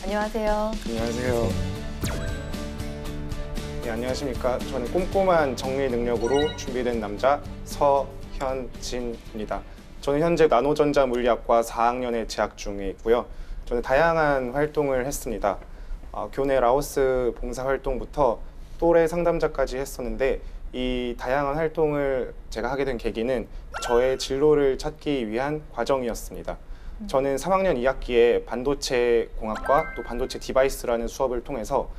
안녕하세요. 안녕하세요. 네, 안녕하십니까. 저는 꼼꼼한 정리 능력으로 준비된 남자 서현진입니다. 저는 현재 나노전자 물리학과 4학년에 재학 중에 있고요. 저는 다양한 활동을 했습니다. 교내 라오스 봉사활동부터 또래 상담자까지 했었는데 이 다양한 활동을 제가 하게 된 계기는 저의 진로를 찾기 위한 과정이었습니다. 저는 3학년 2학기에 반도체 공학과 또 반도체 디바이스라는 수업을 통해서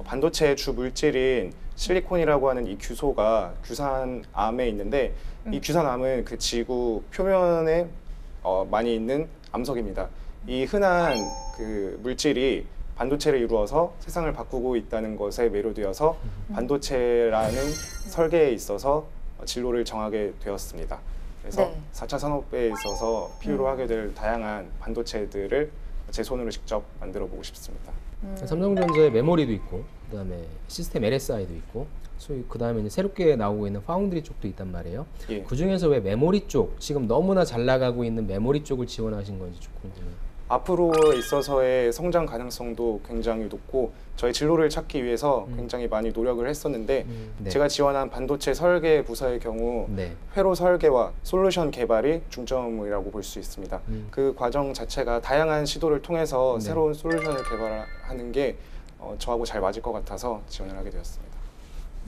반도체의 주 물질인 실리콘이라고 하는 이 규소가 규산암에 있는데 이 규산암은 그 지구 표면에 많이 있는 암석입니다. 이 흔한 그 물질이 반도체를 이루어서 세상을 바꾸고 있다는 것에 매료되어서 반도체라는 설계에 있어서 진로를 정하게 되었습니다. 그래서 네. 4차 산업에 있어서 필요로 하게 될 다양한 반도체들을 제 손으로 직접 만들어 보고 싶습니다. 삼성전자의 메모리도 있고, 그다음에 시스템 LSI도 있고, 그다음에 이제 새롭게 나오고 있는 파운드리 쪽도 있단 말이에요. 예. 그 중에서 왜 메모리 쪽, 지금 너무나 잘 나가고 있는 메모리 쪽을 지원하신 건지 좀 궁금해요. 앞으로 있어서의 성장 가능성도 굉장히 높고 저희 진로를 찾기 위해서 굉장히 많이 노력을 했었는데 네. 제가 지원한 반도체 설계 부서의 경우 네. 회로 설계와 솔루션 개발이 중점이라고 볼 수 있습니다. 그 과정 자체가 다양한 시도를 통해서 네. 새로운 솔루션을 개발하는 게 저하고 잘 맞을 것 같아서 지원을 하게 되었습니다.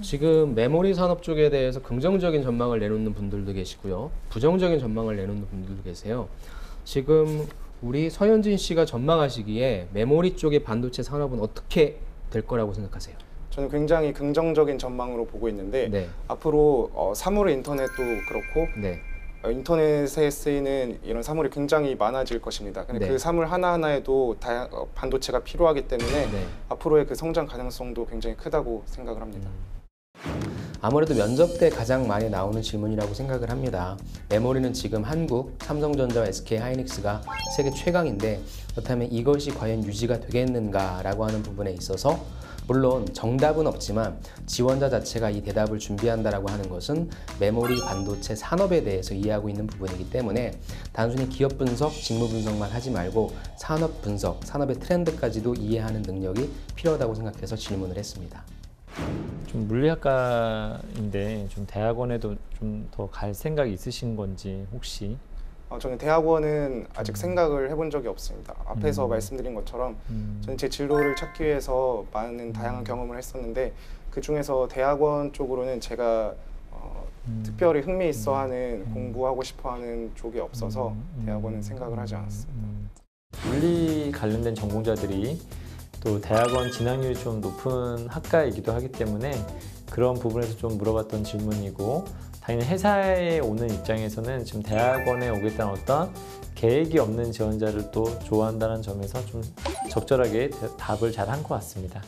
지금 메모리 산업 쪽에 대해서 긍정적인 전망을 내놓는 분들도 계시고요, 부정적인 전망을 내놓는 분들도 계세요. 지금 우리 서현진 씨가 전망하시기에 메모리 쪽의 반도체 산업은 어떻게 될 거라고 생각하세요? 저는 굉장히 긍정적인 전망으로 보고 있는데 네. 앞으로 사물 인터넷도 그렇고 네. 인터넷에 쓰이는 이런 사물이 굉장히 많아질 것입니다. 근데 네. 그 사물 하나하나에도 반도체가 필요하기 때문에 네. 앞으로의 그 성장 가능성도 굉장히 크다고 생각을 합니다. 아무래도 면접 때 가장 많이 나오는 질문이라고 생각을 합니다. 메모리는 지금 한국, 삼성전자와 SK하이닉스가 세계 최강인데 그렇다면 이것이 과연 유지가 되겠는가라고 하는 부분에 있어서 물론 정답은 없지만 지원자 자체가 이 대답을 준비한다라고 하는 것은 메모리 반도체 산업에 대해서 이해하고 있는 부분이기 때문에 단순히 기업 분석, 직무 분석만 하지 말고 산업 분석, 산업의 트렌드까지도 이해하는 능력이 필요하다고 생각해서 질문을 했습니다. 좀 물리학과인데 좀 대학원에도 좀 더 갈 생각이 있으신 건지 혹시? 저는 대학원은 아직 생각을 해본 적이 없습니다. 앞에서 말씀드린 것처럼 저는 제 진로를 찾기 위해서 많은 다양한 경험을 했었는데 그 중에서 대학원 쪽으로는 제가 특별히 흥미있어하는 공부하고 싶어하는 쪽이 없어서 대학원은 생각을 하지 않았습니다. 물리 관련된 전공자들이 또 대학원 진학률이 좀 높은 학과이기도 하기 때문에 그런 부분에서 좀 물어봤던 질문이고, 당연히 회사에 오는 입장에서는 지금 대학원에 오겠다는 어떤 계획이 없는 지원자를 또 좋아한다는 점에서 좀 적절하게 답을 잘 한 것 같습니다.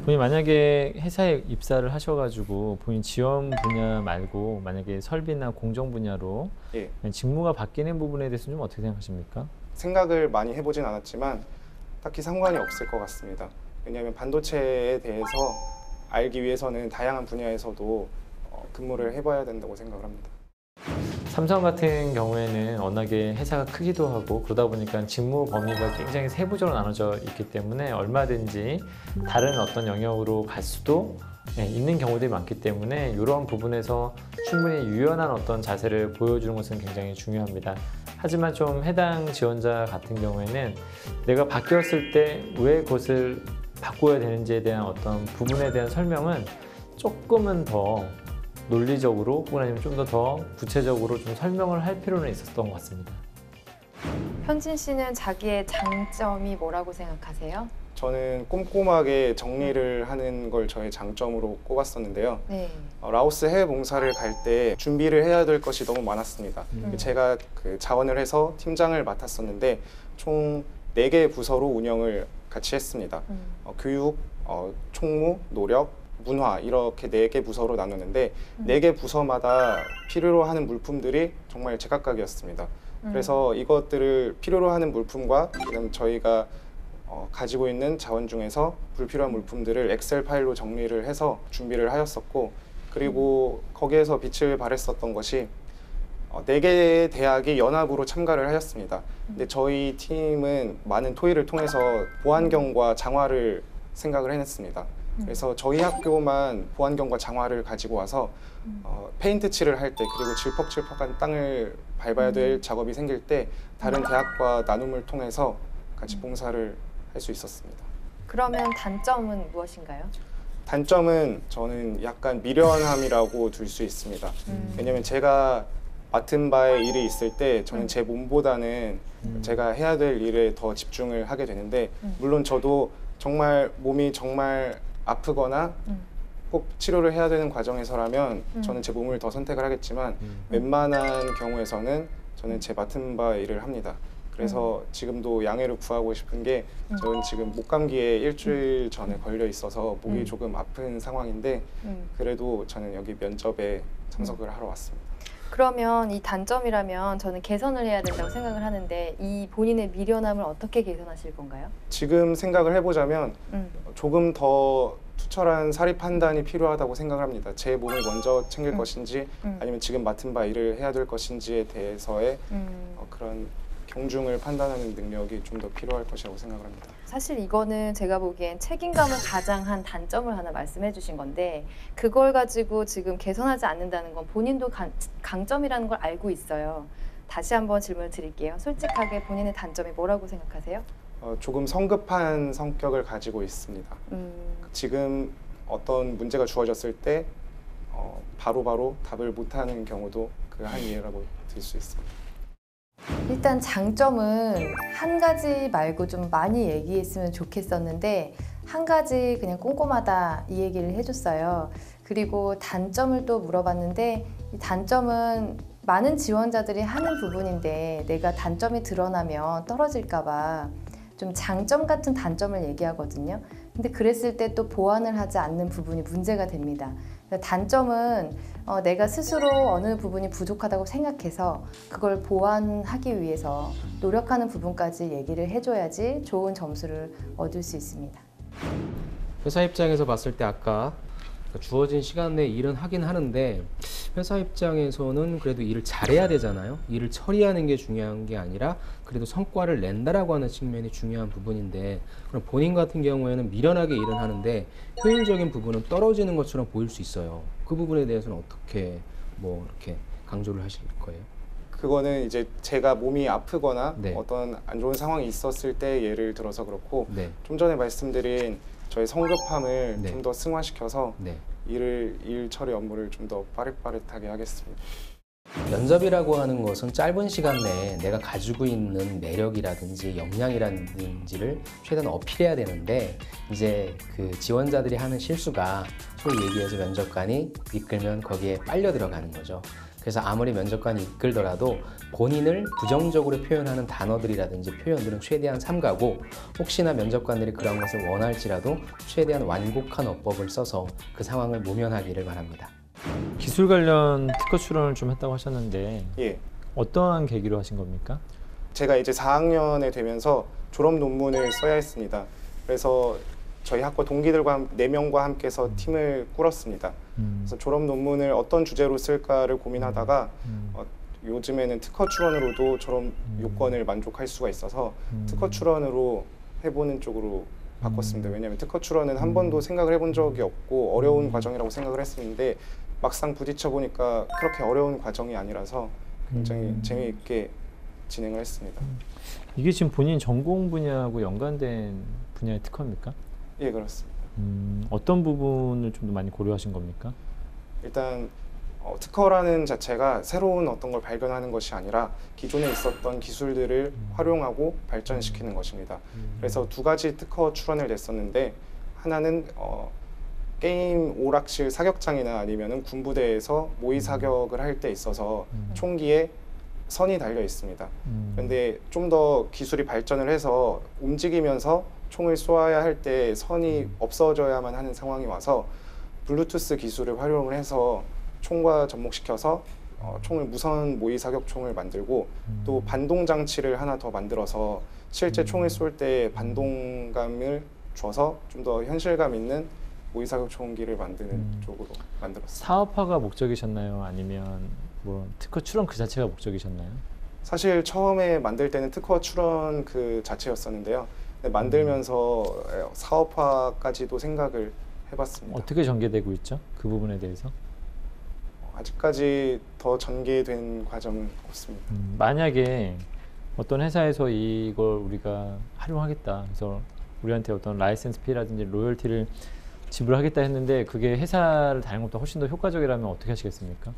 본인 만약에 회사에 입사를 하셔가지고 본인 지원 분야 말고 만약에 설비나 공정 분야로 예. 직무가 바뀌는 부분에 대해서는 좀 어떻게 생각하십니까? 생각을 많이 해보진 않았지만 딱히 상관이 없을 것 같습니다. 왜냐하면 반도체에 대해서 알기 위해서는 다양한 분야에서도 근무를 해봐야 된다고 생각을 합니다. 삼성 같은 경우에는 워낙에 회사가 크기도 하고 그러다 보니까 직무 범위가 굉장히 세부적으로 나눠져 있기 때문에 얼마든지 다른 어떤 영역으로 갈 수도 있는 경우들이 많기 때문에 이런 부분에서 충분히 유연한 어떤 자세를 보여주는 것은 굉장히 중요합니다. 하지만 좀 해당 지원자 같은 경우에는 내가 바뀌었을 때 왜 그것을 바꿔야 되는지에 대한 어떤 부분에 대한 설명은 조금은 더 논리적으로 혹은 아니면 좀 더 구체적으로 좀 설명을 할 필요는 있었던 것 같습니다. 현진 씨는 자기의 장점이 뭐라고 생각하세요? 저는 꼼꼼하게 정리를 하는 걸 저의 장점으로 꼽았었는데요. 네. 라오스 해외 봉사를 갈 때 준비를 해야 될 것이 너무 많았습니다. 제가 그 자원을 해서 팀장을 맡았었는데 총 4개 부서로 운영을 같이 했습니다. 교육, 총무, 노력, 문화 이렇게 4개 부서로 나누는데 4개 부서마다 필요로 하는 물품들이 정말 제각각이었습니다. 그래서 이것들을 필요로 하는 물품과 그다음 저희가 가지고 있는 자원 중에서 불필요한 물품들을 엑셀 파일로 정리를 해서 준비를 하였었고, 그리고 거기에서 빛을 발했었던 것이 4개의 대학이 연합으로 참가를 하였습니다. 근데 저희 팀은 많은 토의를 통해서 보안경과 장화를 생각을 해냈습니다. 그래서 저희 학교만 보안경과 장화를 가지고 와서 페인트 칠을 할 때 그리고 질퍽질퍽한 땅을 밟아야 될 작업이 생길 때 다른 대학과 나눔을 통해서 같이 봉사를 할 수 있었습니다. 그러면 단점은 무엇인가요? 단점은 저는 약간 미련함이라고 둘 수 있습니다. 왜냐면 제가 맡은 바에 일이 있을 때 저는 제 몸보다는 제가 해야 될 일에 더 집중을 하게 되는데 물론 저도 정말 몸이 정말 아프거나 꼭 치료를 해야 되는 과정에서라면 저는 제 몸을 더 선택을 하겠지만 웬만한 경우에서는 저는 제 맡은 바 일을 합니다. 그래서 지금도 양해를 구하고 싶은 게 저는 지금 목감기에 일주일 전에 걸려 있어서 목이 조금 아픈 상황인데 그래도 저는 여기 면접에 참석을 하러 왔습니다. 그러면 이 단점이라면 저는 개선을 해야 된다고 생각을 하는데 이 본인의 미련함을 어떻게 개선하실 건가요? 지금 생각을 해보자면 조금 더 투철한 사리 판단이 필요하다고 생각을 합니다. 제 몸을 먼저 챙길 것인지 아니면 지금 맡은 바 일을 해야 될 것인지에 대해서의 그런 경중을 판단하는 능력이 좀 더 필요할 것이라고 생각을 합니다. 사실 이거는 제가 보기엔 책임감을 가장 한 단점을 하나 말씀해 주신 건데 그걸 가지고 지금 개선하지 않는다는 건 본인도 강점이라는 걸 알고 있어요. 다시 한번 질문을 드릴게요. 솔직하게 본인의 단점이 뭐라고 생각하세요? 조금 성급한 성격을 가지고 있습니다. 지금 어떤 문제가 주어졌을 때 바로바로 답을 못하는 경우도 그 한 예라고 들 수 있습니다. 일단 장점은 한 가지 말고 좀 많이 얘기했으면 좋겠었는데 한 가지 그냥 꼼꼼하다 이 얘기를 해줬어요. 그리고 단점을 또 물어봤는데 이 단점은 많은 지원자들이 하는 부분인데 내가 단점이 드러나면 떨어질까 봐 좀 장점 같은 단점을 얘기하거든요. 근데 그랬을 때 또 보완을 하지 않는 부분이 문제가 됩니다. 단점은 내가 스스로 어느 부분이 부족하다고 생각해서 그걸 보완하기 위해서 노력하는 부분까지 얘기를 해줘야지 좋은 점수를 얻을 수 있습니다. 회사 입장에서 봤을 때 아까 주어진 시간 내에 일은 하긴 하는데 회사 입장에서는 그래도 일을 잘해야 되잖아요. 일을 처리하는 게 중요한 게 아니라 그래도 성과를 낸다라고 하는 측면이 중요한 부분인데 그럼 본인 같은 경우에는 미련하게 일은 하는데 효율적인 부분은 떨어지는 것처럼 보일 수 있어요. 그 부분에 대해서는 어떻게 이렇게 강조를 하실 거예요? 그거는 이제 제가 몸이 아프거나 네. 어떤 안 좋은 상황이 있었을 때 예를 들어서 그렇고 네. 좀 전에 말씀드린 저의 성급함을 네. 좀 더 승화시켜서 네. 일 처리 업무를 좀 더 빠릿빠릿하게 하겠습니다. 면접이라고 하는 것은 짧은 시간 내에 내가 가지고 있는 매력이라든지 역량이라든지를 최대한 어필해야 되는데 이제 그 지원자들이 하는 실수가 소위 얘기해서 면접관이 이끌면 거기에 빨려 들어가는 거죠. 그래서 아무리 면접관이 이끌더라도 본인을 부정적으로 표현하는 단어들이라든지 표현들은 최대한 삼가고 혹시나 면접관들이 그런 것을 원할지라도 최대한 완곡한 어법을 써서 그 상황을 모면하기를 바랍니다. 기술 관련 특허 출원을 좀 했다고 하셨는데 예, 어떠한 계기로 하신 겁니까? 제가 이제 4학년에 되면서 졸업 논문을 써야 했습니다. 그래서 저희 학과 동기들과 4명과 함께서 팀을 꾸렸습니다. 그래서 졸업 논문을 어떤 주제로 쓸까를 고민하다가 요즘에는 특허 출원으로도 졸업 요건을 만족할 수가 있어서 특허 출원으로 해보는 쪽으로 바꿨습니다. 왜냐하면 특허 출원은 한 번도 생각을 해본 적이 없고 어려운 과정이라고 생각을 했었는데 막상 부딪혀 보니까 그렇게 어려운 과정이 아니라서 굉장히 재미있게 진행을 했습니다. 이게 지금 본인 전공 분야하고 연관된 분야의 특허입니까? 예, 그렇습니다. 어떤 부분을 좀 더 많이 고려하신 겁니까? 일단 특허라는 자체가 새로운 어떤 걸 발견하는 것이 아니라 기존에 있었던 기술들을 활용하고 발전시키는 것입니다. 그래서 2가지 특허 출원을 냈었는데 하나는 게임 오락실 사격장이나 아니면은 군부대에서 모의 사격을 할 때 있어서 총기에 선이 달려 있습니다. 그런데 좀 더 기술이 발전을 해서 움직이면서 총을 쏘아야 할 때 선이 없어져야만 하는 상황이 와서 블루투스 기술을 활용을 해서 총과 접목시켜서 총을 무선 모의 사격총을 만들고 또 반동 장치를 하나 더 만들어서 실제 총을 쏠 때 반동감을 줘서 좀 더 현실감 있는 모의 사격 총기를 만드는 쪽으로 만들었습니다. 사업화가 목적이셨나요? 아니면 뭐 특허 출원 그 자체가 목적이셨나요? 사실 처음에 만들 때는 특허 출원 그 자체였었는데요. 근데 만들면서 사업화까지도 생각을 해봤습니다. 어떻게 전개되고 있죠? 그 부분에 대해서? 아직까지 더 전개된 과정은 없습니다. 만약에 어떤 회사에서 이걸 우리가 활용하겠다. 그래서 우리한테 어떤 라이센스 피라든지 로열티를 지불하겠다 했는데 그게 회사를 다니는 것보다 훨씬 더 효과적이라면 어떻게 하시겠습니까?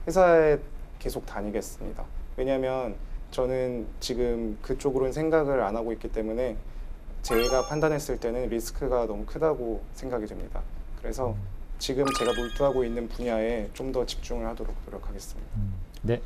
회사에 계속 다니겠습니다. 왜냐하면 저는 지금 그쪽으로는 생각을 안 하고 있기 때문에 제가 판단했을 때는 리스크가 너무 크다고 생각이 됩니다. 그래서 지금 제가 몰두하고 있는 분야에 좀 더 집중을 하도록 노력하겠습니다. 네.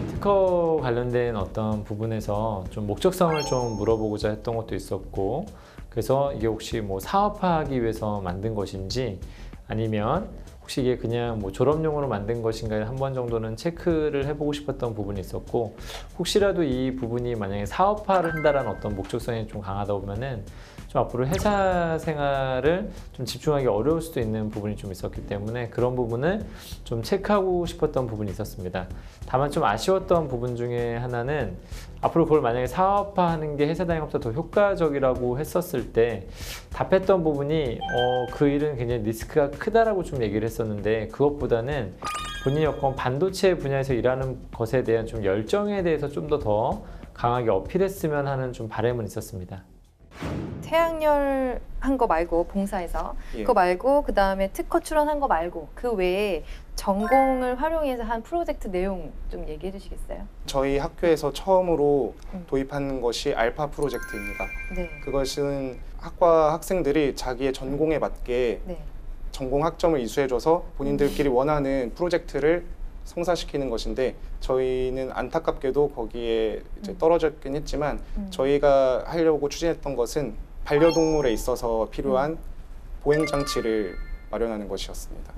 특허 관련된 어떤 부분에서 좀 목적성을 좀 물어보고자 했던 것도 있었고, 그래서 이게 혹시 뭐 사업화하기 위해서 만든 것인지 아니면 혹시 이게 그냥 뭐 졸업용으로 만든 것인가에 한 번 정도는 체크를 해보고 싶었던 부분이 있었고, 혹시라도 이 부분이 만약에 사업화를 한다는 어떤 목적성이 좀 강하다 보면은 좀 앞으로 회사 생활을 좀 집중하기 어려울 수도 있는 부분이 좀 있었기 때문에 그런 부분을 좀 체크하고 싶었던 부분이 있었습니다. 다만 좀 아쉬웠던 부분 중에 하나는 앞으로 그걸 만약에 사업화하는 게 회사 다니는 것보다 더 효과적이라고 했었을 때 답했던 부분이 그 일은 굉장히 리스크가 크다라고 좀 얘기를 했었는데, 그것보다는 본인이 어떤 반도체 분야에서 일하는 것에 대한 좀 열정에 대해서 좀 더 강하게 어필했으면 하는 좀 바람은 있었습니다. 태양열 한 거 말고 봉사에서 그거 말고 그 다음에 특허 출원한 거 말고 그 외에 전공을 활용해서 한 프로젝트 내용 좀 얘기해 주시겠어요? 저희 학교에서 처음으로 도입한 것이 알파 프로젝트입니다. 네. 그것은 학과 학생들이 자기의 전공에 맞게 네. 전공 학점을 이수해줘서 본인들끼리 원하는 프로젝트를 성사시키는 것인데, 저희는 안타깝게도 거기에 이제 떨어졌긴 했지만 저희가 하려고 추진했던 것은 반려동물에 있어서 필요한 보행장치를 마련하는 것이었습니다.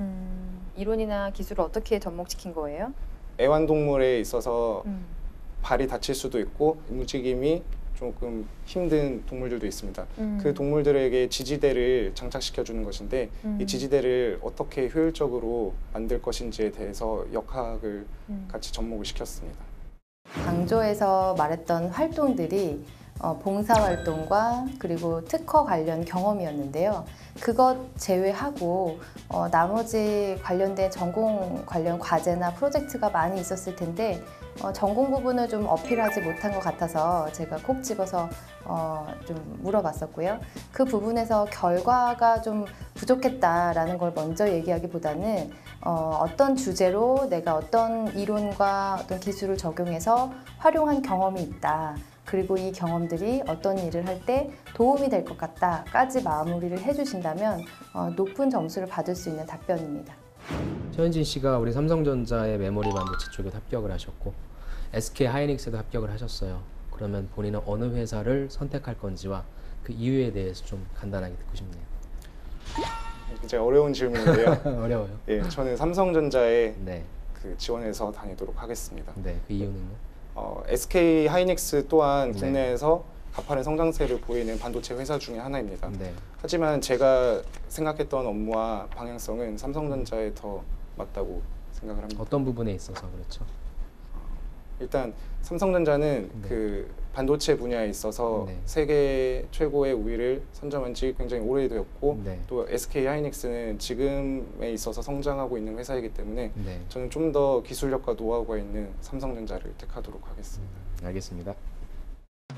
이론이나 기술을 어떻게 접목시킨 거예요? 애완동물에 있어서 발이 다칠 수도 있고 움직임이 조금 힘든 동물들도 있습니다. 그 동물들에게 지지대를 장착시켜 주는 것인데 이 지지대를 어떻게 효율적으로 만들 것인지에 대해서 역학을 같이 접목을 시켰습니다. 강조에서 말했던 활동들이 봉사활동과 그리고 특허 관련 경험이었는데요. 그것 제외하고 나머지 관련된 전공 관련 과제나 프로젝트가 많이 있었을 텐데 전공 부분을 좀 어필하지 못한 것 같아서 제가 콕 집어서 좀 물어봤었고요. 그 부분에서 결과가 좀 부족했다라는 걸 먼저 얘기하기보다는 어떤 주제로 내가 어떤 이론과 어떤 기술을 적용해서 활용한 경험이 있다. 그리고 이 경험들이 어떤 일을 할 때 도움이 될 것 같다까지 마무리를 해주신다면 높은 점수를 받을 수 있는 답변입니다. 최현진 씨가 우리 삼성전자의 메모리 반도체 쪽에 합격을 하셨고 SK 하이닉스에도 합격을 하셨어요. 그러면 본인은 어느 회사를 선택할 건지와 그 이유에 대해서 좀 간단하게 듣고 싶네요. 굉장히 어려운 질문인데요. 어려워요. 예, 저는 삼성전자에 네, 그 지원해서 다니도록 하겠습니다. 네, 그 이유는요? SK 하이닉스 또한 네. 국내에서 가파른 성장세를 보이는 반도체 회사 중에 하나입니다. 네, 하지만 제가 생각했던 업무와 방향성은 삼성전자에 더 맞다고 생각을 합니다. 어떤 부분에 있어서 그렇죠? 일단 삼성전자는 네. 그 반도체 분야에 있어서 네. 세계 최고의 우위를 선점한 지 굉장히 오래되었고 네, 또 SK 하이닉스는 지금에 있어서 성장하고 있는 회사이기 때문에 네, 저는 좀 더 기술력과 노하우가 있는 삼성전자를 택하도록 하겠습니다. 알겠습니다.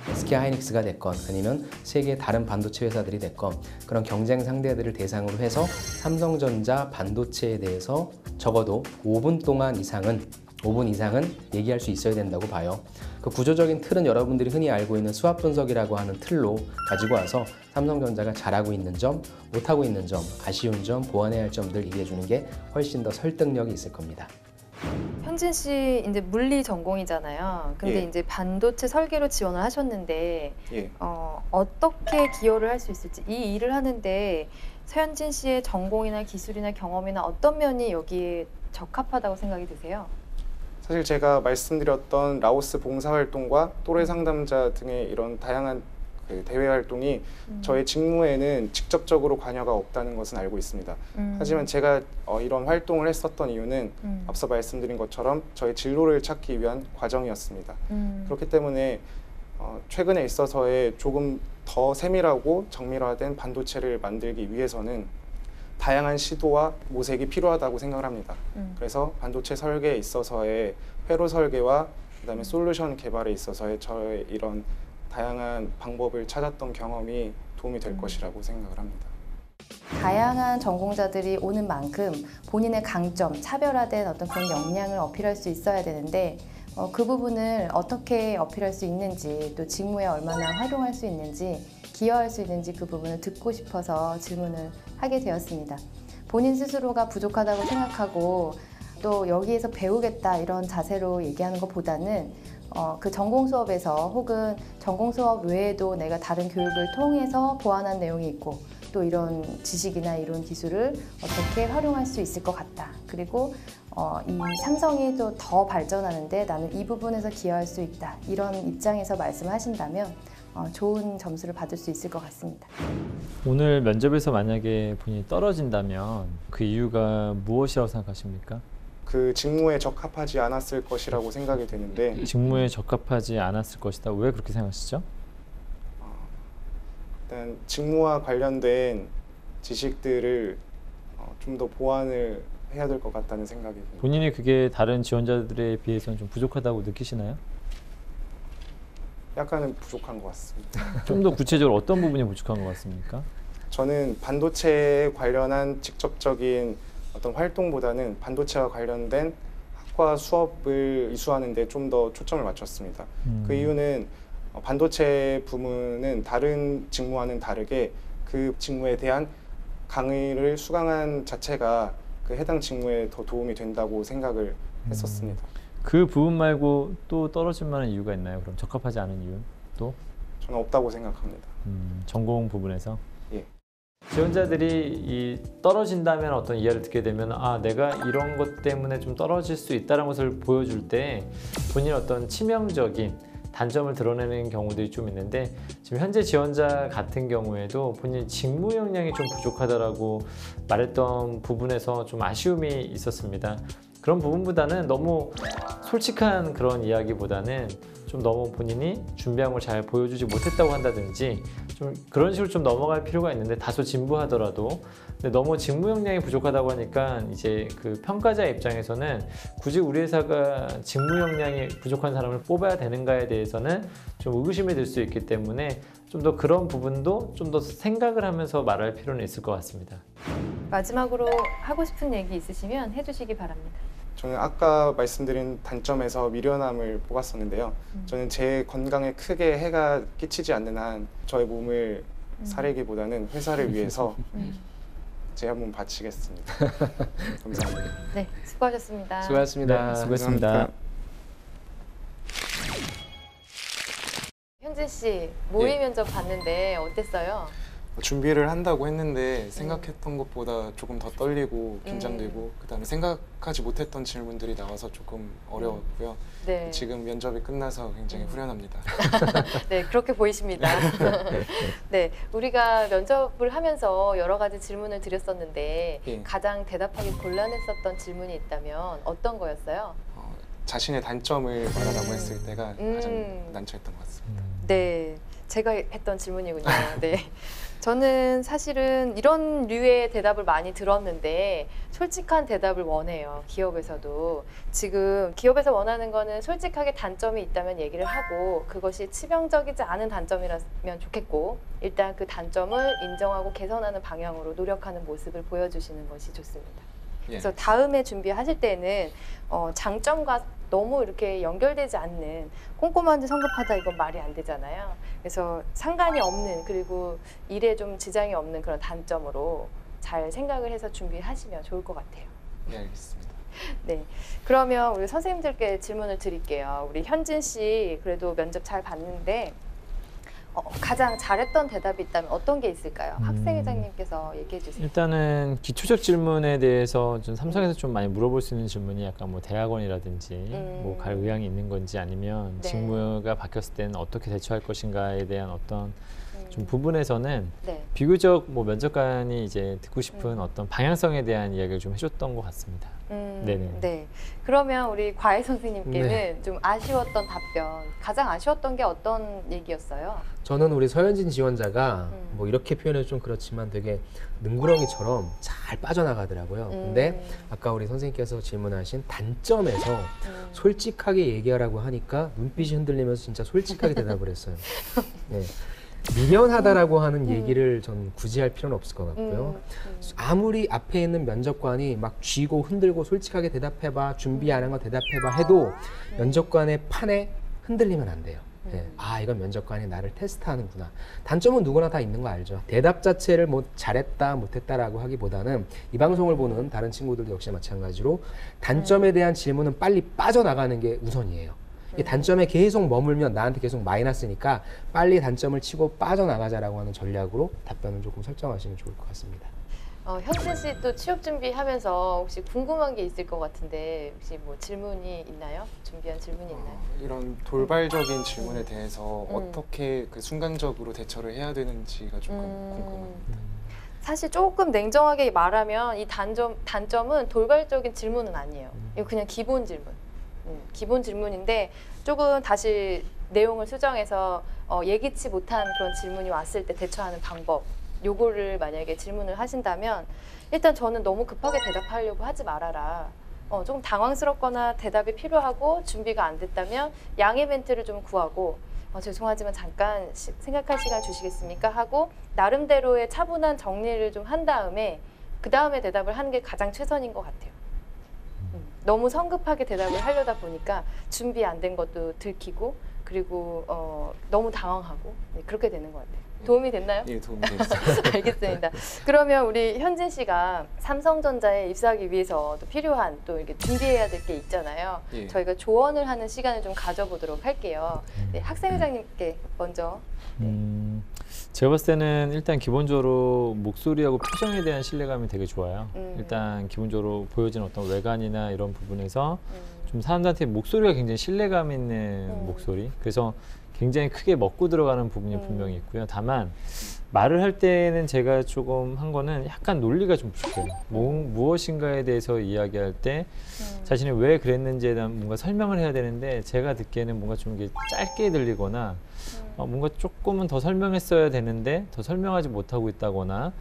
SK 하이닉스가 됐건 아니면 세계 다른 반도체 회사들이 됐건 그런 경쟁 상대들을 대상으로 해서 삼성전자 반도체에 대해서 적어도 5분 이상은 얘기할 수 있어야 된다고 봐요. 그 구조적인 틀은 여러분들이 흔히 알고 있는 수압 분석이라고 하는 틀로 가지고 와서 삼성전자가 잘하고 있는 점, 못하고 있는 점, 아쉬운 점, 보완해야 할 점들 얘기해 주는 게 훨씬 더 설득력이 있을 겁니다. 현진 씨 이제 물리 전공이잖아요. 근데 예. 이제 반도체 설계로 지원을 하셨는데 예. 어떻게 기여를 할 수 있을지 이 일을 하는데 서현진 씨의 전공이나 기술이나 경험이나 어떤 면이 여기에 적합하다고 생각이 드세요? 사실 제가 말씀드렸던 라오스 봉사활동과 또래 상담자 등의 이런 다양한 그 대외 활동이 저의 직무에는 직접적으로 관여가 없다는 것은 알고 있습니다. 하지만 제가 이런 활동을 했었던 이유는 앞서 말씀드린 것처럼 저의 진로를 찾기 위한 과정이었습니다. 그렇기 때문에 최근에 있어서의 조금 더 세밀하고 정밀화된 반도체를 만들기 위해서는 다양한 시도와 모색이 필요하다고 생각을 합니다. 그래서 반도체 설계에 있어서의 회로 설계와 그다음에 솔루션 개발에 있어서의 저의 이런 다양한 방법을 찾았던 경험이 도움이 될 것이라고 생각을 합니다. 다양한 전공자들이 오는 만큼 본인의 강점, 차별화된 어떤 그런 역량을 어필할 수 있어야 되는데 그 부분을 어떻게 어필할 수 있는지, 또 직무에 얼마나 활용할 수 있는지, 기여할 수 있는지 그 부분을 듣고 싶어서 질문을 하게 되었습니다. 본인 스스로가 부족하다고 생각하고 또 여기에서 배우겠다 이런 자세로 얘기하는 것보다는 그 전공 수업에서 혹은 전공 수업 외에도 내가 다른 교육을 통해서 보완한 내용이 있고 또 이런 지식이나 이런 기술을 어떻게 활용할 수 있을 것 같다. 그리고 이 삼성이 또 더 발전하는데 나는 이 부분에서 기여할 수 있다. 이런 입장에서 말씀하신다면 좋은 점수를 받을 수 있을 것 같습니다. 오늘 면접에서 만약에 본인이 떨어진다면 그 이유가 무엇이라고 생각하십니까? 그 직무에 적합하지 않았을 것이라고 생각이 되는데 직무에 적합하지 않았을 것이다. 왜 그렇게 생각하시죠? 일단 직무와 관련된 지식들을 좀 더 보완을 해야 될 것 같다는 생각이 듭니다. 본인이 그게 다른 지원자들에 비해서는 좀 부족하다고 느끼시나요? 약간은 부족한 것 같습니다. 좀 더 구체적으로 어떤 부분이 부족한 것 같습니까? 저는 반도체에 관련한 직접적인 어떤 활동보다는 반도체와 관련된 학과 수업을 이수하는 데 좀 더 초점을 맞췄습니다. 그 이유는 반도체 부문은 다른 직무와는 다르게 그 직무에 대한 강의를 수강한 자체가 그 해당 직무에 더 도움이 된다고 생각을 했었습니다. 그 부분 말고 또 떨어질 만한 이유가 있나요? 그럼 적합하지 않은 이유 또? 저는 없다고 생각합니다. 전공 부분에서? 예. 지원자들이 이 떨어진다면 어떤 이야기를 듣게 되면 내가 이런 것 때문에 좀 떨어질 수 있다는 것을 보여줄 때 본인의 어떤 치명적인 단점을 드러내는 경우들이 좀 있는데 지금 현재 지원자 같은 경우에도 본인 직무 역량이 좀 부족하다라고 말했던 부분에서 좀 아쉬움이 있었습니다. 그런 부분보다는 너무 솔직한 그런 이야기보다는 좀 너무 본인이 준비한 걸 잘 보여주지 못했다고 한다든지 좀 그런 식으로 좀 넘어갈 필요가 있는데 다소 진부하더라도 근데 너무 직무 역량이 부족하다고 하니까 이제 그 평가자 입장에서는 굳이 우리 회사가 직무 역량이 부족한 사람을 뽑아야 되는가에 대해서는 좀 의구심이 들 수 있기 때문에 좀 더 그런 부분도 좀 더 생각을 하면서 말할 필요는 있을 것 같습니다. 마지막으로 하고 싶은 얘기 있으시면 해주시기 바랍니다. 저는 아까 말씀드린 단점에서 미련함을 뽑았었는데요. 저는 제 건강에 크게 해가 끼치지 않는 한 저의 몸을 사리기보다는 회사를 위해서 제 한번 바치겠습니다. 감사합니다. 네, 수고하셨습니다. 수고하셨습니다. 네, 수고했습니다. 감사합니다. 현진 씨 모의 예. 면접 봤는데 어땠어요? 준비를 한다고 했는데 생각했던 것보다 조금 더 떨리고 긴장되고 그다음에 생각하지 못했던 질문들이 나와서 조금 어려웠고요. 네. 지금 면접이 끝나서 굉장히 후련합니다. 네, 그렇게 보이십니다. 네, 우리가 면접을 하면서 여러 가지 질문을 드렸었는데 예. 가장 대답하기 곤란했었던 질문이 있다면 어떤 거였어요? 자신의 단점을 말하라고 했을 때가 가장 난처했던 것 같습니다. 네, 제가 했던 질문이군요. 네. 저는 사실은 이런 류의 대답을 많이 들었는데 솔직한 대답을 원해요. 기업에서도. 지금 기업에서 원하는 거는 솔직하게 단점이 있다면 얘기를 하고 그것이 치명적이지 않은 단점이라면 좋겠고 일단 그 단점을 인정하고 개선하는 방향으로 노력하는 모습을 보여주시는 것이 좋습니다. 예. 그래서 다음에 준비하실 때는 장점과 너무 이렇게 연결되지 않는 꼼꼼한데 성급하다 이건 말이 안 되잖아요. 그래서 상관이 없는 그리고 일에 좀 지장이 없는 그런 단점으로 잘 생각을 해서 준비하시면 좋을 것 같아요. 네, 알겠습니다. 네, 그러면 우리 선생님들께 질문을 드릴게요. 우리 현진 씨 그래도 면접 잘 봤는데 가장 잘했던 대답이 있다면 어떤 게 있을까요? 학생회장님께서 얘기해 주세요. 일단은 기초적 질문에 대해서 좀 삼성에서 좀 많이 물어볼 수 있는 질문이 약간 뭐 대학원이라든지 뭐 갈 의향이 있는 건지 아니면 네. 직무가 바뀌었을 때는 어떻게 대처할 것인가에 대한 어떤 좀 부분에서는 네. 비교적 뭐 면접관이 이제 듣고 싶은 어떤 방향성에 대한 이야기를 좀 해줬던 것 같습니다. 네네. 네. 그러면 우리 과외 선생님께는 좀 아쉬웠던 답변, 가장 아쉬웠던 게 어떤 얘기였어요? 저는 우리 서현진 지원자가 뭐 이렇게 표현해도 좀 그렇지만 되게 능구렁이처럼 잘 빠져나가더라고요. 근데 아까 우리 선생님께서 질문하신 단점에서 솔직하게 얘기하라고 하니까 눈빛이 흔들리면서 진짜 솔직하게 대답을 했어요. 네. 미련하다라고 하는 얘기를 전 굳이 할 필요는 없을 것 같고요. 아무리 앞에 있는 면접관이 막 쥐고 흔들고 솔직하게 대답해봐, 준비 안 한 거 대답해봐 해도 면접관의 판에 흔들리면 안 돼요. 네. 아, 이건 면접관이 나를 테스트하는구나. 단점은 누구나 다 있는 거 알죠. 대답 자체를 뭐 잘했다 못했다라고 하기보다는 이 방송을 보는 다른 친구들도 역시 마찬가지로 단점에 대한 질문은 빨리 빠져나가는 게 우선이에요. 이 단점에 계속 머물면 나한테 계속 마이너스니까 빨리 단점을 치고 빠져나가자라고 하는 전략으로 답변을 조금 설정하시면 좋을 것 같습니다. 현진 씨 또 취업 준비하면서 혹시 궁금한 게 있을 것 같은데 혹시 뭐 질문이 있나요? 준비한 질문이 있나요? 이런 돌발적인 질문에 대해서 어떻게 그 순간적으로 대처를 해야 되는지가 조금 궁금합니다. 사실 조금 냉정하게 말하면 이 단점은 돌발적인 질문은 아니에요. 이거 그냥 기본 질문. 기본 질문인데 조금 다시 내용을 수정해서 예기치 못한 그런 질문이 왔을 때 대처하는 방법, 요거를 만약에 질문을 하신다면 일단 저는 너무 급하게 대답하려고 하지 말아라. 조금 당황스럽거나 대답이 필요하고 준비가 안 됐다면 양해 멘트를 좀 구하고 죄송하지만 잠깐 생각할 시간 주시겠습니까? 하고 나름대로의 차분한 정리를 좀 한 다음에 그 다음에 대답을 하는 게 가장 최선인 것 같아요. 너무 성급하게 대답을 하려다 보니까 준비 안 된 것도 들키고 그리고 너무 당황하고 그렇게 되는 것 같아요. 도움이 됐나요? 예, 도움이 됐어요. 알겠습니다. 그러면 우리 현진 씨가 삼성전자에 입사하기 위해서 또 필요한 또 이렇게 준비해야 될 게 있잖아요. 예. 저희가 조언을 하는 시간을 좀 가져보도록 할게요. 네, 학생회장님께 먼저. 제가 봤을 때는 일단 기본적으로 목소리하고 표정에 대한 신뢰감이 되게 좋아요. 일단 기본적으로 보여지는 어떤 외관이나 이런 부분에서 좀 사람들한테 목소리가 굉장히 신뢰감 있는 목소리. 그래서 굉장히 크게 먹고 들어가는 부분이 분명히 있고요. 다만 말을 할 때는 제가 조금 한 거는 약간 논리가 좀 부족해요. 무엇인가에 대해서 이야기할 때 자신이 왜 그랬는지에 대한 뭔가 설명을 해야 되는데 제가 듣기에는 뭔가 좀 이게 짧게 들리거나 뭔가 조금은 더 설명했어야 되는데 더 설명하지 못하고 있다거나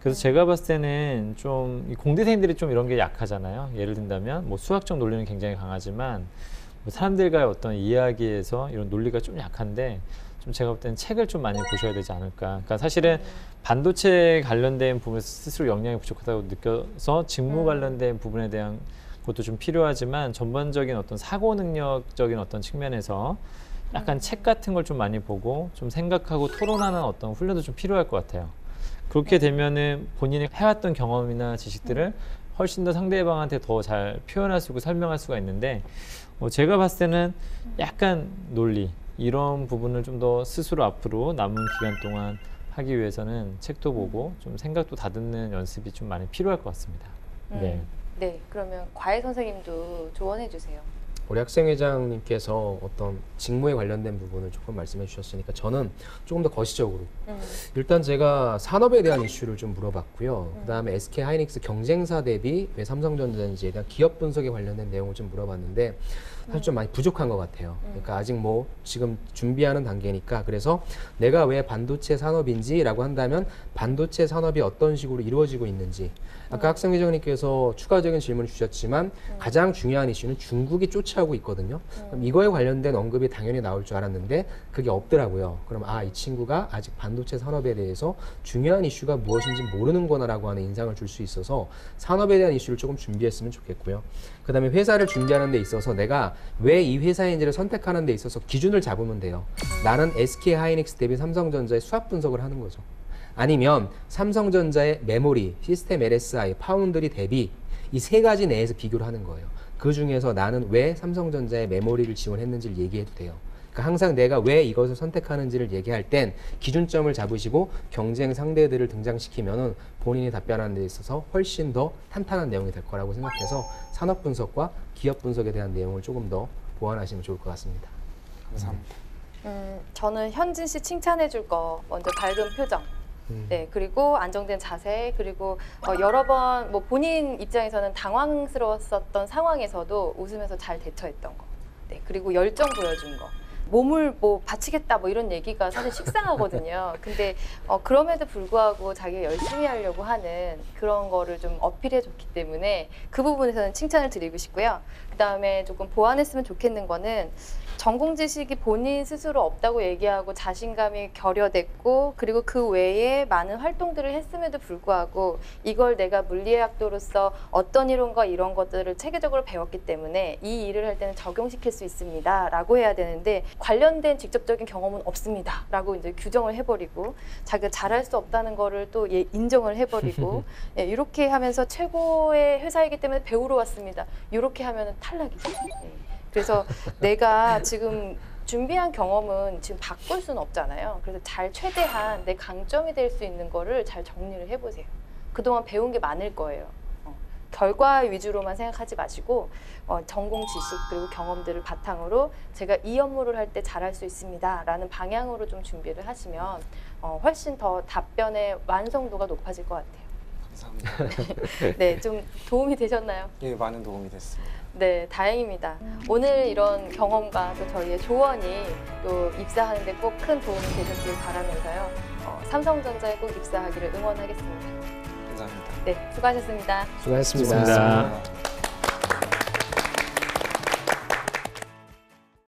그래서 제가 봤을 때는 좀 이 공대생들이 좀 이런 게 약하잖아요. 예를 든다면 뭐 수학적 논리는 굉장히 강하지만 뭐 사람들과의 어떤 이야기에서 이런 논리가 좀 약한데 좀 제가 볼 때는 책을 좀 많이 보셔야 되지 않을까. 그러니까 사실은 반도체 관련된 부분에서 스스로 역량이 부족하다고 느껴서 직무 관련된 부분에 대한 것도 좀 필요하지만 전반적인 어떤 사고 능력적인 어떤 측면에서 약간 책 같은 걸 좀 많이 보고 좀 생각하고 토론하는 어떤 훈련도 좀 필요할 것 같아요. 그렇게 되면은 본인이 해왔던 경험이나 지식들을 훨씬 더 상대방한테 더 잘 표현할 수 있고 설명할 수가 있는데 제가 봤을 때는 약간 논리 이런 부분을 좀 더 스스로 앞으로 남은 기간 동안 하기 위해서는 책도 보고 좀 생각도 다듬는 연습이 좀 많이 필요할 것 같습니다. 네. 네, 그러면 과외 선생님도 조언해 주세요. 우리 학생회장님께서 어떤 직무에 관련된 부분을 조금 말씀해 주셨으니까 저는 조금 더 거시적으로 일단 제가 산업에 대한 이슈를 좀 물어봤고요. 그 다음에 SK 하이닉스 경쟁사 대비 왜 삼성전자인지에 대한 기업 분석에 관련된 내용을 좀 물어봤는데 사실 좀 많이 부족한 것 같아요. 그러니까 아직 뭐 지금 준비하는 단계니까 그래서 내가 왜 반도체 산업인지라고 한다면 반도체 산업이 어떤 식으로 이루어지고 있는지 아까 학생회장님께서 추가적인 질문을 주셨지만 가장 중요한 이슈는 중국이 쫓아오고 있거든요. 그럼 이거에 관련된 언급이 당연히 나올 줄 알았는데 그게 없더라고요. 그럼 이 친구가 아직 반도체 산업에 대해서 중요한 이슈가 무엇인지 모르는구나라고 하는 인상을 줄 수 있어서 산업에 대한 이슈를 조금 준비했으면 좋겠고요. 그 다음에 회사를 준비하는 데 있어서 내가 왜 이 회사인지를 선택하는 데 있어서 기준을 잡으면 돼요. 나는 SK 하이닉스 대비 삼성전자의 수합 분석을 하는 거죠. 아니면 삼성전자의 메모리, 시스템 LSI, 파운드리 대비 이 세 가지 내에서 비교를 하는 거예요. 그 중에서 나는 왜 삼성전자의 메모리를 지원했는지를 얘기해도 돼요. 그러니까 항상 내가 왜 이것을 선택하는지를 얘기할 땐 기준점을 잡으시고 경쟁 상대들을 등장시키면은 본인이 답변하는 데 있어서 훨씬 더 탄탄한 내용이 될 거라고 생각해서 산업 분석과 기업 분석에 대한 내용을 조금 더 보완하시면 좋을 것 같습니다. 감사합니다. 저는 현진 씨 칭찬해 줄 거 먼저 밝은 표정. 네, 그리고 안정된 자세, 그리고 여러 번 뭐 본인 입장에서는 당황스러웠었던 상황에서도 웃으면서 잘 대처했던 거. 네, 그리고 열정 보여준 거. 몸을 뭐 바치겠다 뭐 이런 얘기가 사실 식상하거든요. 근데 그럼에도 불구하고 자기가 열심히 하려고 하는 그런 거를 좀 어필해 줬기 때문에 그 부분에서는 칭찬을 드리고 싶고요. 그다음에 조금 보완했으면 좋겠는 거는 전공 지식이 본인 스스로 없다고 얘기하고 자신감이 결여됐고 그리고 그 외에 많은 활동들을 했음에도 불구하고 이걸 내가 물리학도로서 어떤 이론과 이런 것들을 체계적으로 배웠기 때문에 이 일을 할 때는 적용시킬 수 있습니다 라고 해야 되는데 관련된 직접적인 경험은 없습니다 라고 이제 규정을 해버리고 자기가 잘할 수 없다는 거를 또 인정을 해버리고 예, 이렇게 하면서 최고의 회사이기 때문에 배우러 왔습니다 이렇게 하면 탈락이죠. 예. 그래서 내가 지금 준비한 경험은 지금 바꿀 수는 없잖아요. 그래서 잘 최대한 내 강점이 될 수 있는 거를 잘 정리를 해보세요. 그동안 배운 게 많을 거예요. 결과 위주로만 생각하지 마시고 전공 지식 그리고 경험들을 바탕으로 제가 이 업무를 할 때 잘할 수 있습니다 라는 방향으로 좀 준비를 하시면 훨씬 더 답변의 완성도가 높아질 것 같아요. 감사합니다. 네, 좀 도움이 되셨나요? 예, 많은 도움이 됐습니다. 네, 다행입니다. 오늘 이런 경험과 또 저희의 조언이 또 입사하는 데 꼭 큰 도움이 되셨길 바라면서요. 삼성전자에 꼭 입사하기를 응원하겠습니다. 감사합니다. 네, 수고하셨습니다. 수고하셨습니다. 수고하셨습니다.